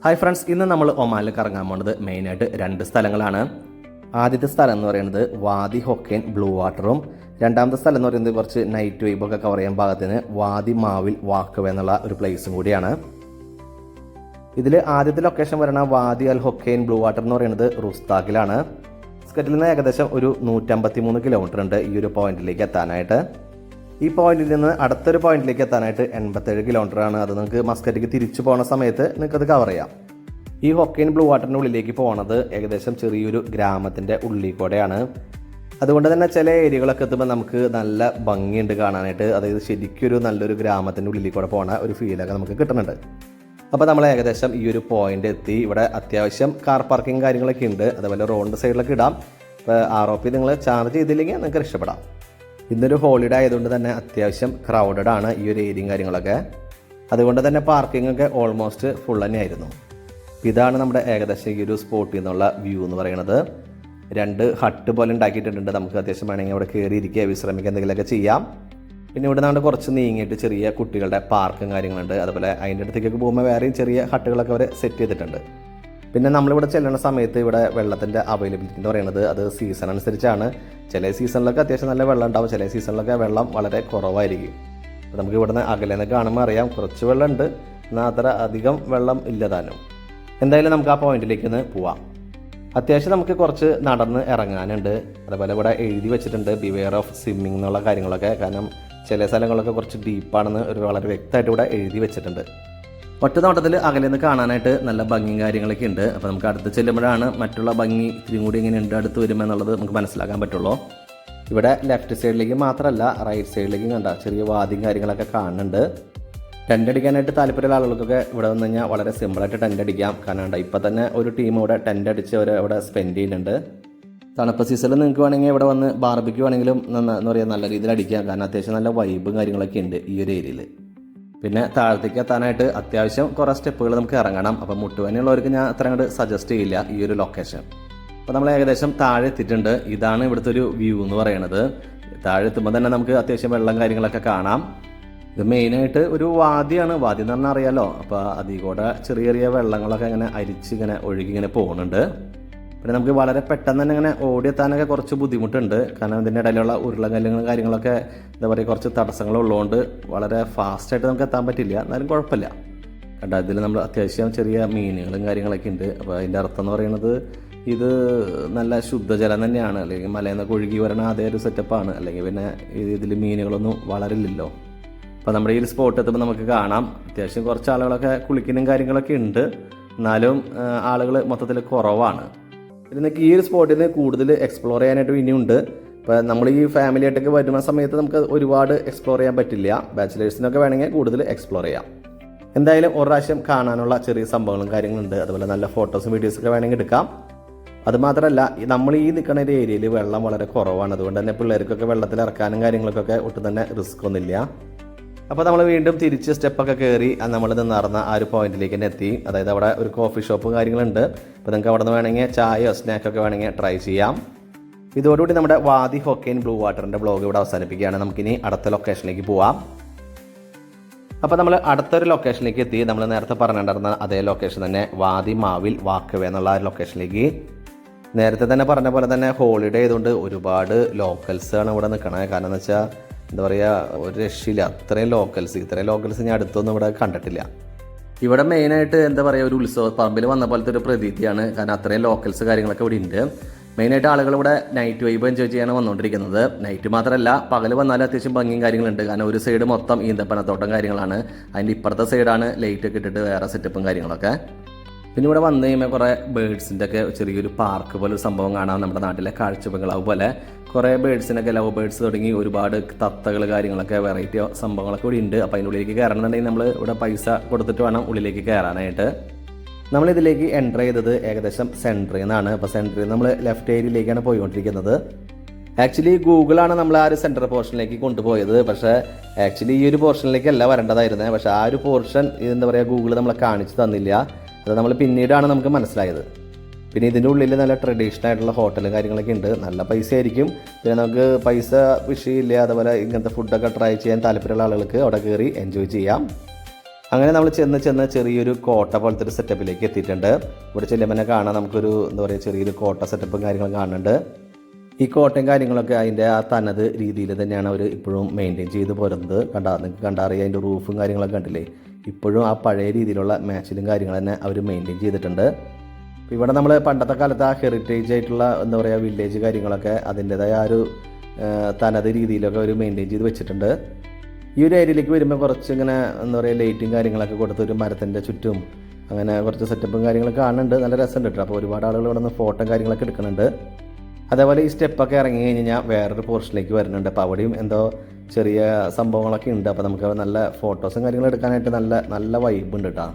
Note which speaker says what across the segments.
Speaker 1: Hi friends, ഇന്ന് നമ്മൾ ഒമാനിൽ കറങ്ങാൻ പോകുന്നത് മെയിനായിട്ട് രണ്ട് സ്ഥലങ്ങളാണ്. ആദ്യത്തെ സ്ഥലം എന്ന് പറയുന്നത് വാദി ഹൊക്കേൻ ബ്ലൂ വാട്ടറും രണ്ടാമത്തെ സ്ഥലം എന്ന് പറയുന്നത് കുറച്ച് നൈറ്റ് വൈബൊക്കെ കവർ ചെയ്യാൻ പാകത്തിന് വാദി മാവിൽ വാക്കവേ എന്നുള്ള ഒരു പ്ലേസും കൂടിയാണ്. ഇതിൽ ആദ്യത്തെ ലൊക്കേഷൻ പറയുന്ന വാദി അൽ ഹൊക്കേൻ ബ്ലൂ വാട്ടർ എന്ന് പറയുന്നത് റുസ്താഖിലാണ്. മസ്കറ്റിൽ നിന്ന് ഏകദേശം ഒരു 153 കിലോമീറ്റർ ഉണ്ട് ഈ ഒരു പോയിന്റിലേക്ക് എത്താനായിട്ട്. ഈ പോയിന്റിൽ നിന്ന് അടുത്തൊരു പോയിന്റിലേക്ക് എത്താനായിട്ട് 87 കിലോമീറ്റർ ആണ്. അത് നിങ്ങൾക്ക് മസ്കറ്റിലേക്ക് തിരിച്ചു പോകുന്ന സമയത്ത് നിങ്ങൾക്കത് കവർ ചെയ്യാം. ഈ ഹൊക്കേൻ ബ്ലൂ വാട്ടറിൻ്റെ ഉള്ളിലേക്ക് പോകുന്നത് ഏകദേശം ചെറിയൊരു ഗ്രാമത്തിൻ്റെ ഉള്ളിൽ കൂടെയാണ്. അതുകൊണ്ട് തന്നെ ചില ഏരിയകളൊക്കെ എത്തുമ്പോൾ നമുക്ക് നല്ല ഭംഗിയുണ്ട് കാണാനായിട്ട്. അതായത് ശരിക്കും ഒരു നല്ലൊരു ഗ്രാമത്തിൻ്റെ ഉള്ളിൽ കൂടെ പോകുന്ന ഒരു ഫീലൊക്കെ നമുക്ക് കിട്ടുന്നുണ്ട്. അപ്പോൾ നമ്മൾ ഏകദേശം ഈ ഒരു പോയിന്റ് എത്തി. ഇവിടെ അത്യാവശ്യം കാർ പാർക്കിംഗ് കാര്യങ്ങളൊക്കെ ഉണ്ട്. അതുപോലെ റോഡിൻ്റെ സൈഡിലൊക്കെ ഇടാം. ഇപ്പോൾ ROP നിങ്ങൾ ചാർജ് ചെയ്തില്ലെങ്കിൽ നിങ്ങൾക്ക് രക്ഷപ്പെടാം. ഇന്നൊരു ഹോളിഡേ ആയതുകൊണ്ട് തന്നെ അത്യാവശ്യം ക്രൗഡഡ് ആണ് ഈ ഒരു ഏരിയയും കാര്യങ്ങളൊക്കെ. അതുകൊണ്ട് തന്നെ പാർക്കിംഗ് ഒക്കെ ഓൾമോസ്റ്റ് ഫുൾ തന്നെയായിരുന്നു. ഇതാണ് നമ്മുടെ ഏകദേശം ഈ ഒരു സ്പോട്ടിൽ നിന്നുള്ള വ്യൂ എന്ന് പറയുന്നത്. 2 ഹട്ട് പോലെ ഉണ്ടാക്കിയിട്ടുണ്ട്. നമുക്ക് അത്യാവശ്യം വേണമെങ്കിൽ അവിടെ കയറിയിരിക്കുക, വിശ്രമിക്കുക, എന്തെങ്കിലുമൊക്കെ ചെയ്യാം. പിന്നെ ഇവിടെ നിന്നാണ് കുറച്ച് നീങ്ങിയിട്ട് ചെറിയ കുട്ടികളുടെ പാർക്കും കാര്യങ്ങളുണ്ട്. അതുപോലെ അതിൻ്റെ അടുത്തേക്കൊക്കെ പോകുമ്പോൾ വേറെയും ചെറിയ ഹട്ടുകളൊക്കെ അവർ സെറ്റ് ചെയ്തിട്ടുണ്ട്. പിന്നെ നമ്മളിവിടെ ചെല്ലുന്ന സമയത്ത് ഇവിടെ വെള്ളത്തിൻ്റെ അവൈലബിലിറ്റി എന്ന് പറയുന്നത് അത് സീസൺ അനുസരിച്ചാണ്. ചില സീസണിലൊക്കെ അത്യാവശ്യം നല്ല വെള്ളം ഉണ്ടാവും, ചില സീസണിലൊക്കെ വെള്ളം വളരെ കുറവായിരിക്കും. അപ്പോൾ നമുക്ക് ഇവിടുന്ന് അകലെന്ന് കാണുമ്പോൾ അറിയാം കുറച്ച് വെള്ളമുണ്ട്, എന്നാൽ അത്ര അധികം വെള്ളം ഇല്ലതാനും. എന്തായാലും നമുക്ക് ആ പോയിന്റിലേക്ക് ഒന്ന് പോവാം. അത്യാവശ്യം നമുക്ക് കുറച്ച് നടന്ന് ഇറങ്ങാനുണ്ട്. അതുപോലെ ഇവിടെ എഴുതി വെച്ചിട്ടുണ്ട് ബിവെയർ ഓഫ് സ്വിമ്മിങ് എന്നുള്ള കാര്യങ്ങളൊക്കെ. കാരണം ചില സ്ഥലങ്ങളൊക്കെ കുറച്ച് ഡീപ്പാണെന്ന് വളരെ വ്യക്തമായിട്ട് ഇവിടെ എഴുതി വെച്ചിട്ടുണ്ട്. ഒറ്റ നോട്ടത്തിൽ അകലെ നിന്ന് കാണാനായിട്ട് നല്ല ഭംഗിയും കാര്യങ്ങളൊക്കെ ഉണ്ട്. അപ്പോൾ നമുക്ക് അടുത്ത് ചെല്ലുമ്പോഴാണ് മറ്റുള്ള ഭംഗി ഇത്തിരി കൂടി ഇങ്ങനെ ഉണ്ട് അടുത്ത് വരുമ്പോൾ എന്നുള്ളത് നമുക്ക് മനസ്സിലാക്കാൻ പറ്റുള്ളൂ. ഇവിടെ ലെഫ്റ്റ് സൈഡിലേക്ക് മാത്രമല്ല റൈറ്റ് സൈഡിലേക്കും കണ്ട ചെറിയ വാദിയും കാര്യങ്ങളൊക്കെ കാണുന്നുണ്ട്. ടെൻ്റ് അടിക്കാനായിട്ട് താല്പര്യമുള്ള ആളുകൾക്കൊക്കെ ഇവിടെ വന്നു കഴിഞ്ഞാൽ വളരെ സിമ്പിളായിട്ട് ടെൻ്റ് അടിക്കാം. കാരണം ഇപ്പോൾ തന്നെ ഒരു ടീം ഇവിടെ ടെൻ്റ് അടിച്ച് അവർ ഇവിടെ സ്പെൻഡ് ചെയ്യുന്നുണ്ട്. തണുപ്പ് സീസണിൽ നിങ്ങൾക്ക് വേണമെങ്കിൽ ഇവിടെ വന്ന് ബാർബിക്യൂ ആണെങ്കിലും എന്താ പറയുക നല്ല രീതിയിൽ അടിക്കാം. കാരണം അത്യാവശ്യം നല്ല വൈബും കാര്യങ്ങളൊക്കെ ഉണ്ട് ഈ ഒരു ഏരിയയിൽ. പിന്നെ താഴത്തേക്ക് എത്താനായിട്ട് അത്യാവശ്യം കുറേ സ്റ്റെപ്പുകൾ നമുക്ക് ഇറങ്ങണം. അപ്പോൾ മുട്ടുവേനയുള്ളവർക്ക് ഞാൻ അത്ര അങ്ങോട്ട് സജസ്റ്റ് ചെയ്യില്ല ഈ ഒരു ലൊക്കേഷൻ. അപ്പോൾ നമ്മൾ ഏകദേശം താഴെ എത്തിയിട്ടുണ്ട്. ഇതാണ് ഇവിടുത്തെ ഒരു വ്യൂ എന്ന് പറയുന്നത്. താഴെ എത്തുമ്പോൾ തന്നെ നമുക്ക് അത്യാവശ്യം വെള്ളം കാര്യങ്ങളൊക്കെ കാണാം. ഇത് മെയിനായിട്ട് ഒരു വാദിയാണ്. വാദി എന്ന് പറഞ്ഞാൽ അറിയാലോ. അപ്പോൾ അതിൽ കൂടെ ചെറിയ ചെറിയ വെള്ളങ്ങളൊക്കെ ഇങ്ങനെ അരിച്ച് ഇങ്ങനെ ഒഴുകി ഇങ്ങനെ പോകുന്നുണ്ട്. പിന്നെ നമുക്ക് വളരെ പെട്ടെന്ന് തന്നെ ഇങ്ങനെ ഓടിയെത്താനൊക്കെ കുറച്ച് ബുദ്ധിമുട്ടുണ്ട്. കാരണം ഇതിൻ്റെ ഇടയിലുള്ള ഉരുളകല്ലുകളും കാര്യങ്ങളൊക്കെ എന്താ പറയുക കുറച്ച് തടസ്സങ്ങളുള്ളതുകൊണ്ട് വളരെ ഫാസ്റ്റായിട്ട് നമുക്ക് എത്താൻ പറ്റില്ല. എന്നാലും കുഴപ്പമില്ല. കണ്ട ഇതിൽ നമ്മൾ അത്യാവശ്യം ചെറിയ മീനുകളും കാര്യങ്ങളൊക്കെ ഉണ്ട്. അപ്പോൾ അതിൻ്റെ അർത്ഥം എന്ന് പറയുന്നത് ഇത് നല്ല ശുദ്ധജലം തന്നെയാണ്. അല്ലെങ്കിൽ മലയിൽ നിന്നൊക്കെ ഒഴുകി വരണ അതേ ഒരു സെറ്റപ്പാണ്. അല്ലെങ്കിൽ പിന്നെ ഇതിൽ മീനുകളൊന്നും വളരില്ലല്ലോ. അപ്പോൾ നമ്മുടെ ഈ ഒരു സ്പോട്ട് എത്തുമ്പോൾ നമുക്ക് കാണാം അത്യാവശ്യം കുറച്ച് ആളുകളൊക്കെ കുളിക്കുന്നതും കാര്യങ്ങളൊക്കെ ഉണ്ട്. എന്നാലും ആളുകൾ മൊത്തത്തിൽ കുറവാണ്. പിന്നെ നിങ്ങൾക്ക് ഈ ഒരു സ്പോട്ടിൽ നിന്ന് കൂടുതൽ എക്സ്പ്ലോർ ചെയ്യാനായിട്ട് ഇനിയുണ്ട്. ഇപ്പോൾ നമ്മൾ ഈ ഫാമിലി ആയിട്ടൊക്കെ വരുന്ന സമയത്ത് നമുക്ക് ഒരുപാട് എക്സ്പ്ലോർ ചെയ്യാൻ പറ്റില്ല. ബാച്ചിലേഴ്സിനൊക്കെ വേണമെങ്കിൽ കൂടുതൽ എക്സ്പ്ലോർ ചെയ്യാം. എന്തായാലും ഒരു പ്രാവശ്യം കാണാനുള്ള ചെറിയ സംഭവങ്ങളും കാര്യങ്ങളുണ്ട്. അതുപോലെ നല്ല ഫോട്ടോസും വീഡിയോസൊക്കെ വേണമെങ്കിൽ എടുക്കാം. അതുമാത്രമല്ല നമ്മൾ ഈ നിൽക്കുന്ന ഒരു ഏരിയയിൽ വെള്ളം വളരെ കുറവാണ്. അതുകൊണ്ട് തന്നെ പിള്ളേർക്കൊക്കെ വെള്ളത്തിൽ ഇറക്കാനും കാര്യങ്ങൾക്കൊക്കെ ഒട്ടും തന്നെ റിസ്ക് ഒന്നുമില്ല. അപ്പോൾ നമ്മൾ വീണ്ടും തിരിച്ച് സ്റ്റെപ്പൊക്കെ കയറി നമ്മൾ നിന്നിറന്ന ആ ഒരു പോയിന്റിലേക്ക് തന്നെ എത്തി. അതായത് അവിടെ ഒരു കോഫി ഷോപ്പും കാര്യങ്ങളുണ്ട്. അപ്പോൾ നിങ്ങൾക്ക് അവിടെ നിന്ന് വേണമെങ്കിൽ ചായയോ സ്നാക്കൊക്കെ വേണമെങ്കിൽ ട്രൈ ചെയ്യാം. ഇതോടുകൂടി നമ്മുടെ വാദി ഹൊക്കേൻ ബ്ലൂ വാട്ടറിൻ്റെ ബ്ലോഗ് ഇവിടെ അവസാനിപ്പിക്കുകയാണ്. നമുക്കിനി അടുത്ത ലൊക്കേഷനിലേക്ക് പോവാം. അപ്പോൾ നമ്മൾ അടുത്തൊരു ലൊക്കേഷനിലേക്ക് എത്തി. നമ്മൾ നേരത്തെ പറഞ്ഞിട്ടുണ്ടായിരുന്ന അതേ ലൊക്കേഷൻ തന്നെ വാദി മാവിൽ വാക്കവേ എന്നുള്ള ആ ലൊക്കേഷനിലേക്ക്. നേരത്തെ തന്നെ പറഞ്ഞ പോലെ തന്നെ ഹോളിഡേ ആയതുകൊണ്ട് ഒരുപാട് ലോക്കൽസാണ് ഇവിടെ നിൽക്കണത്. കാരണം എന്ന് വെച്ചാൽ എന്താ പറയുക ഒരു രക്ഷയില്ല. ഇത്രയും ലോക്കൽസ് ഞാൻ അടുത്തൊന്നും ഇവിടെ കണ്ടിട്ടില്ല. ഇവിടെ മെയിനായിട്ട് എന്താ പറയുക ഒരു ഉത്സവ പറമ്പിൽ വന്ന പോലത്തെ ഒരു പ്രതീതിയാണ്. കാരണം അത്രയും ലോക്കൽസ് കാര്യങ്ങളൊക്കെ ഇവിടെ ഉണ്ട്. മെയിനായിട്ട് ആളുകൾ ഇവിടെ നൈറ്റ് വൈബ് എൻജോയ് ചെയ്യാനാണ് വന്നുകൊണ്ടിരിക്കുന്നത്. നൈറ്റ് മാത്രമല്ല പകൽ വന്നാലും അത്യാവശ്യം ഭംഗിയും കാര്യങ്ങളുണ്ട്. കാരണം ഒരു സൈഡ് മൊത്തം ഈന്തപ്പനത്തോട്ടം കാര്യങ്ങളാണ്. അതിൻ്റെ ഇപ്പുറത്തെ സൈഡാണ് ലൈറ്റൊക്കെ ഇട്ടിട്ട് വേറെ സെറ്റപ്പും കാര്യങ്ങളൊക്കെ. പിന്നെ ഇവിടെ വന്നു കഴിയുമ്പോൾ കുറേ ബേഡ്സിൻ്റെ ഒക്കെ ചെറിയൊരു പാർക്ക് പോലെ ഒരു സംഭവം കാണാം. നമ്മുടെ നാട്ടിലെ കാഴ്ചബംഗ്ലാവ് പോലെ കുറേ ബേഡ്സിനൊക്കെ ലവ് ബേഡ്സ് തുടങ്ങി ഒരുപാട് തത്തകൾ കാര്യങ്ങളൊക്കെ വെറൈറ്റി സംഭവങ്ങളൊക്കെ ഇവിടെ ഉണ്ട്. അപ്പോൾ അതിൻ്റെ ഉള്ളിലേക്ക് കയറണമെന്നുണ്ടെങ്കിൽ നമ്മൾ ഇവിടെ പൈസ കൊടുത്തിട്ട് വേണം ഉള്ളിലേക്ക് കയറാനായിട്ട്. നമ്മളിതിലേക്ക് എൻ്റർ ചെയ്തത് ഏകദേശം സെൻറ്ററിൽ നിന്നാണ്. അപ്പോൾ സെൻറ്ററിൽ നമ്മൾ ലെഫ്റ്റ് ഏരിയയിലേക്കാണ് പോയിക്കൊണ്ടിരിക്കുന്നത്. ആക്ച്വലി ഗൂഗിളാണ് നമ്മൾ ആ ഒരു സെൻറ്റർ പോർഷനിലേക്ക് കൊണ്ടുപോയത്. പക്ഷേ ആക്ച്വലി ഈ ഒരു പോർഷനിലേക്കല്ല വരേണ്ടതായിരുന്നത്. പക്ഷേ ആ ഒരു പോർഷൻ എന്താ പറയുക ഗൂഗിൾ നമ്മളെ കാണിച്ചു തന്നില്ല. അത് നമ്മൾ പിന്നീടാണ് നമുക്ക് മനസ്സിലായത്. പിന്നെ ഇതിൻ്റെ ഉള്ളിൽ നല്ല ട്രഡീഷണൽ ആയിട്ടുള്ള ഹോട്ടലും കാര്യങ്ങളൊക്കെ ഉണ്ട്. നല്ല പൈസ ആയിരിക്കും. പിന്നെ നമുക്ക് പൈസ വിഷയമില്ല. അതുപോലെ ഇങ്ങനത്തെ ഫുഡൊക്കെ ട്രൈ ചെയ്യാൻ താല്പര്യമുള്ള ആളുകൾക്ക് അവിടെ കയറി എൻജോയ് ചെയ്യാം. അങ്ങനെ നമ്മൾ ചെന്ന് ചെറിയൊരു കോട്ട പോലത്തെ ഒരു സെറ്റപ്പിലേക്ക് എത്തിയിട്ടുണ്ട്. ഇവിടെ ചെല്ലുമ്പോൾ തന്നെ കാണാം നമുക്കൊരു എന്താ പറയുക ചെറിയൊരു കോട്ട സെറ്റപ്പും കാര്യങ്ങളും കാണുന്നുണ്ട്. ഈ കോട്ടയും കാര്യങ്ങളൊക്കെ അതിൻ്റെ ആ തനത് രീതിയിൽ തന്നെയാണ് അവർ ഇപ്പോഴും മെയിൻറ്റെയിൻ ചെയ്ത് പോരുന്നത്. നിങ്ങൾക്ക് കണ്ടറിയാം അതിൻ്റെ റൂഫും കാര്യങ്ങളൊക്കെ കണ്ടില്ലേ, ഇപ്പോഴും ആ പഴയ രീതിയിലുള്ള മാച്ചിലും കാര്യങ്ങൾ തന്നെ അവർ മെയിൻറ്റെയിൻ ചെയ്തിട്ടുണ്ട്. ഇവിടെ നമ്മൾ പണ്ടത്തെ കാലത്ത് ആ ഹെറിറ്റേജ് ആയിട്ടുള്ള എന്താ പറയുക വില്ലേജ് കാര്യങ്ങളൊക്കെ അതിൻ്റേതായ ആ ഒരു തനത് രീതിയിലൊക്കെ അവർ മെയിൻറ്റെയിൻ ചെയ്ത് വെച്ചിട്ടുണ്ട്. ഈ ഒരു ഏരിയയിലേക്ക് വരുമ്പോൾ കുറച്ച് ഇങ്ങനെ എന്താ പറയുക ലൈറ്റും കാര്യങ്ങളൊക്കെ കൊടുത്ത് ഒരു മരത്തിൻ്റെ ചുറ്റും അങ്ങനെ കുറച്ച് സെറ്റപ്പും കാര്യങ്ങളൊക്കെ കാണുന്നുണ്ട്. നല്ല രസമുണ്ട് കേട്ടോ. അപ്പോൾ ഒരുപാട് ആളുകൾ ഇവിടെ നിന്ന് ഫോട്ടോ കാര്യങ്ങളൊക്കെ എടുക്കുന്നുണ്ട്. അതേപോലെ ഈ സ്റ്റെപ്പൊക്കെ ഇറങ്ങി കഴിഞ്ഞ് കഴിഞ്ഞാൽ വേറൊരു പോർഷനിലേക്ക് വരുന്നുണ്ട്. അപ്പോൾ അവിടെയും എന്തോ ചെറിയ സംഭവങ്ങളൊക്കെ ഉണ്ട്. അപ്പോൾ നമുക്ക് നല്ല ഫോട്ടോസും കാര്യങ്ങളും എടുക്കാനായിട്ട് നല്ല വൈബ് ഉണ്ട് കേട്ടോ.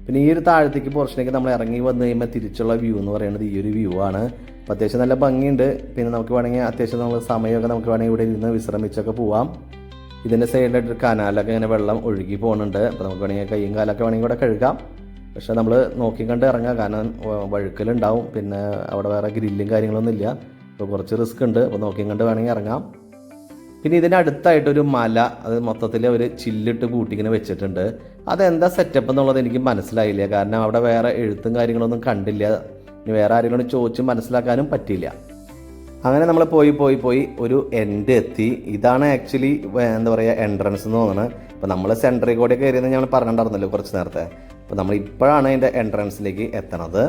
Speaker 1: പിന്നെ ഈ ഒരു താഴത്തേക്ക് പോർഷനിലേക്ക് നമ്മൾ ഇറങ്ങി വന്നു കഴിയുമ്പോൾ തിരിച്ചുള്ള വ്യൂ എന്ന് പറയുന്നത് ഈ ഒരു വ്യൂ ആണ്. അപ്പോൾ അത്യാവശ്യം നല്ല ഭംഗിയുണ്ട്. പിന്നെ നമുക്ക് വേണമെങ്കിൽ അത്യാവശ്യം നമ്മൾ സമയമൊക്കെ നമുക്ക് വേണമെങ്കിൽ ഇവിടെ ഇരുന്ന് വിശ്രമിച്ചൊക്കെ പോവാം. ഇതിൻ്റെ സൈഡിലായിട്ട് ഒരു കനാലൊക്കെ ഇങ്ങനെ വെള്ളം ഒഴുകി പോകുന്നുണ്ട്. അപ്പോൾ നമുക്ക് വേണമെങ്കിൽ കൈയും കാലൊക്കെ വേണമെങ്കിൽ ഇവിടെ കഴുകാം. പക്ഷേ നമ്മൾ നോക്കി കണ്ട് ഇറങ്ങാം, കാരണം വഴുക്കലുണ്ടാവും. പിന്നെ അവിടെ വേറെ ഗ്രില്ലും കാര്യങ്ങളൊന്നും ഇല്ല. അപ്പോൾ കുറച്ച് റിസ്ക് ഉണ്ട്. അപ്പോൾ നോക്കി കണ്ട് വേണമെങ്കിൽ ഇറങ്ങാം. പിന്നെ ഇതിൻ്റെ അടുത്തായിട്ടൊരു മല, അത് മൊത്തത്തിൽ അവർ ചില്ലിട്ട് കൂട്ടിങ്ങനെ വെച്ചിട്ടുണ്ട്. അതെന്താ സെറ്റപ്പ് എന്നുള്ളത് എനിക്ക് മനസ്സിലായില്ല, കാരണം അവിടെ വേറെ എഴുത്തും കാര്യങ്ങളൊന്നും കണ്ടില്ല. ഇനി വേറെ ആരെങ്കിലും ചോദിച്ച് മനസ്സിലാക്കാനും പറ്റിയില്ല. അങ്ങനെ നമ്മൾ പോയി ഒരു എൻഡ് എത്തി. ഇതാണ് ആക്ച്വലി എന്താ പറയുക എൻട്രൻസ് എന്ന് തോന്നുന്നത്. അപ്പോൾ നമ്മൾ സെൻട്രൽ കൂടെ കയറിയെന്ന് ഞങ്ങൾ പറഞ്ഞിട്ടുണ്ടായിരുന്നല്ലോ കുറച്ച് നേരത്തെ. അപ്പോൾ നമ്മൾ ഇപ്പോഴാണ് അതിൻ്റെ എൻട്രൻസിലേക്ക് എത്തണത്.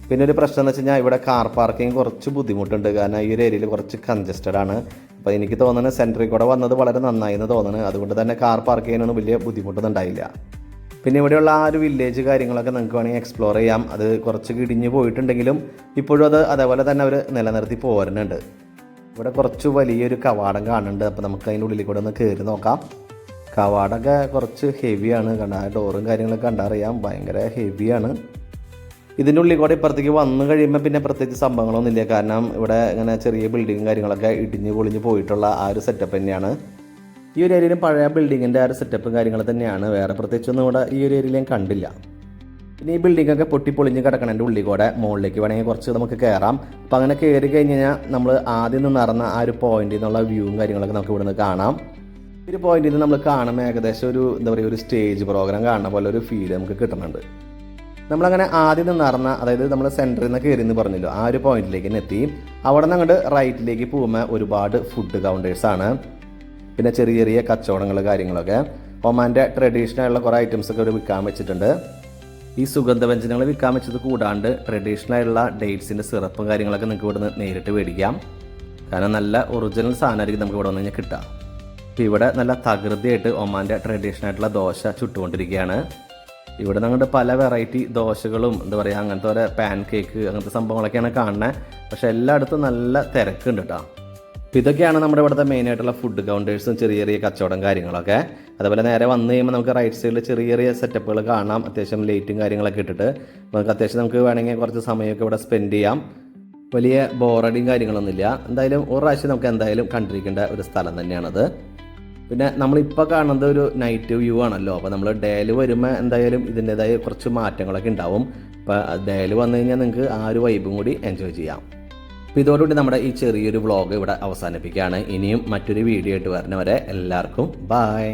Speaker 1: പിന്നെ ഒരു പ്രശ്നം എന്ന് വെച്ച് കഴിഞ്ഞാൽ ഇവിടെ കാർ പാർക്കിംഗ് കുറച്ച് ബുദ്ധിമുട്ടുണ്ട്, കാരണം ഈ ഒരു ഏരിയയിൽ കുറച്ച് കൺജസ്റ്റഡ് ആണ്. അപ്പോൾ എനിക്ക് തോന്നുന്നത് സെൻട്രൽ കൂടെ വന്നത് വളരെ നന്നായി എന്ന് തോന്നുന്നത്. അതുകൊണ്ട് തന്നെ കാർ പാർക്ക് ചെയ്യാനൊന്നും വലിയ ബുദ്ധിമുട്ടൊന്നും ഉണ്ടായില്ല. പിന്നെ ഇവിടെയുള്ള ആ ഒരു വില്ലേജ് കാര്യങ്ങളൊക്കെ നിങ്ങൾക്ക് വേണമെങ്കിൽ എക്സ്പ്ലോർ ചെയ്യാം. അത് കുറച്ച് കിടിഞ്ഞ് പോയിട്ടുണ്ടെങ്കിലും ഇപ്പോഴും അത് അതേപോലെ തന്നെ അവർ നിലനിർത്തി പോരുന്നുണ്ട്. ഇവിടെ കുറച്ച് വലിയൊരു കവാടം കാണുന്നുണ്ട്. അപ്പോൾ നമുക്ക് അതിൻ്റെ ഉള്ളിൽ കൂടെ ഒന്ന് കയറി നോക്കാം. കവാടമൊക്കെ കുറച്ച് ഹെവിയാണ്, കണ്ട ഡോറും കാര്യങ്ങളൊക്കെ കണ്ടറിയാം, ഭയങ്കര ഹെവിയാണ്. ഇതിൻ്റെ ഉള്ളിൽ കൂടെ ഇപ്പുറത്തേക്ക് വന്നു കഴിയുമ്പോൾ പിന്നെ പ്രത്യേകിച്ച് സംഭവങ്ങളൊന്നുമില്ല, കാരണം ഇവിടെ ഇങ്ങനെ ചെറിയ ബിൽഡിങ്ങും കാര്യങ്ങളൊക്കെ ഇടിഞ്ഞ് പൊളിഞ്ഞ് പോയിട്ടുള്ള ആ ഒരു സെറ്റപ്പ് തന്നെയാണ്. ഈ ഒരു ഏരിയയിലും പഴയ ബിൽഡിങ്ങിൻ്റെ ആ ഒരു സെറ്റപ്പും കാര്യങ്ങൾ തന്നെയാണ്. വേറെ പ്രത്യേകിച്ചൊന്നും ഇവിടെ ഈ ഒരു ഏരിയയിൽ ഞാൻ കണ്ടില്ല. പിന്നെ ഈ ബിൽഡിങ്ങൊക്കെ പൊട്ടിപ്പൊളിഞ്ഞ് കിടക്കണതിൻ്റെ ഉള്ളിൽ കൂടെ മുകളിലേക്ക് വേണമെങ്കിൽ കുറച്ച് നമുക്ക് കയറാം. അപ്പോൾ അങ്ങനെ കയറി കഴിഞ്ഞ് കഴിഞ്ഞാൽ നമ്മൾ ആദ്യം നിന്ന് നടന്ന ആ ഒരു പോയിന്റിൽ നിന്നുള്ള വ്യൂവും കാര്യങ്ങളൊക്കെ നമുക്ക് ഇവിടെ നിന്ന് കാണാം. ഈ ഒരു പോയിന്റിൽ നിന്ന് നമ്മൾ കാണുമ്പോൾ ഏകദേശം ഒരു എന്താ പറയുക ഒരു സ്റ്റേജ് പ്രോഗ്രാം കാണുന്ന പോലെ ഒരു ഫീൽ നമുക്ക് കിട്ടുന്നുണ്ട്. നമ്മളങ്ങനെ ആദ്യം നിന്ന് നടന്ന, അതായത് നമ്മൾ സെൻറ്ററിൽ നിന്ന് കയറി എന്ന് പറഞ്ഞല്ലോ, ആ ഒരു പോയിന്റിലേക്ക് തന്നെ എത്തി. അവിടെ നിന്ന് അങ്ങോട്ട് റൈറ്റിലേക്ക് പോകുമ്പോൾ ഒരുപാട് ഫുഡ് കൗണ്ടേഴ്സാണ്, പിന്നെ ചെറിയ ചെറിയ കച്ചവടങ്ങൾ കാര്യങ്ങളൊക്കെ. ഒമാൻ്റെ ട്രഡീഷണൽ കുറേ ഐറ്റംസൊക്കെ ഇവിടെ വിൽക്കാൻ വെച്ചിട്ടുണ്ട്. ഈ സുഗന്ധവ്യഞ്ജനങ്ങൾ വിൽക്കാൻ വെച്ചത് കൂടാണ്ട് ട്രഡീഷണലായിട്ടുള്ള ഡേറ്റ്സിൻ്റെ സിറപ്പും കാര്യങ്ങളൊക്കെ നിങ്ങൾക്ക് ഇവിടെ നിന്ന് നേരിട്ട് മേടിക്കാം, കാരണം നല്ല ഒറിജിനൽ സാധനമായിരിക്കും നമുക്ക് ഇവിടെ വന്നു കഴിഞ്ഞാൽ കിട്ടുക. അപ്പോൾ ഇവിടെ നല്ല തകൃതിയായിട്ട് ഒമാൻ്റെ ട്രഡീഷണൽ ആയിട്ടുള്ള ദോശ ചുട്ടുകൊണ്ടിരിക്കുകയാണ്. ഇവിടെ നിങ്ങളുടെ പല വെറൈറ്റി ദോശകളും എന്താ പറയുക അങ്ങനത്തെ ഓരോ പാൻ കേക്ക് അങ്ങനത്തെ സംഭവങ്ങളൊക്കെയാണ് കാണുന്നത്. പക്ഷേ എല്ലായിടത്തും നല്ല തിരക്കുണ്ട് കേട്ടോ. അപ്പോൾ ഇതൊക്കെയാണ് നമ്മുടെ ഇവിടുത്തെ മെയിനായിട്ടുള്ള ഫുഡ് കൗണ്ടേഴ്സും ചെറിയ ചെറിയ കച്ചവടം കാര്യങ്ങളൊക്കെ. അതുപോലെ നേരെ വന്നു കഴിയുമ്പോൾ നമുക്ക് റൈറ്റ് സൈഡിൽ ചെറിയ ചെറിയ സെറ്റപ്പുകൾ കാണാം, അത്യാവശ്യം ലൈറ്റും കാര്യങ്ങളൊക്കെ ഇട്ടിട്ട് നമുക്ക് അത്യാവശ്യം നമുക്ക് വേണമെങ്കിൽ കുറച്ച് സമയമൊക്കെ ഇവിടെ സ്പെൻഡ് ചെയ്യാം. വലിയ ബോറടിയും കാര്യങ്ങളൊന്നുമില്ല. എന്തായാലും ഒരു പ്രാവശ്യം നമുക്ക് എന്തായാലും കണ്ടിരിക്കേണ്ട ഒരു സ്ഥലം തന്നെയാണത്. പിന്നെ നമ്മളിപ്പോൾ കാണുന്നത് ഒരു നൈറ്റ് വ്യൂ ആണല്ലോ. അപ്പോൾ നമ്മൾ ഡേയിൽ വരുമ്പോൾ എന്തായാലും ഇതിൻ്റേതായ കുറച്ച് മാറ്റങ്ങളൊക്കെ ഉണ്ടാവും. അപ്പോൾ ഡേയിൽ വന്നു കഴിഞ്ഞാൽ നിങ്ങൾക്ക് ആ ഒരു വൈബും കൂടി എൻജോയ് ചെയ്യാം. അപ്പോൾ ഇതോടുകൂടി നമ്മുടെ ഈ ചെറിയൊരു വ്ളോഗ് ഇവിടെ അവസാനിപ്പിക്കുകയാണ്. ഇനിയും മറ്റൊരു വീഡിയോ ആയിട്ട് വരുന്നവരെ എല്ലാവർക്കും ബൈ.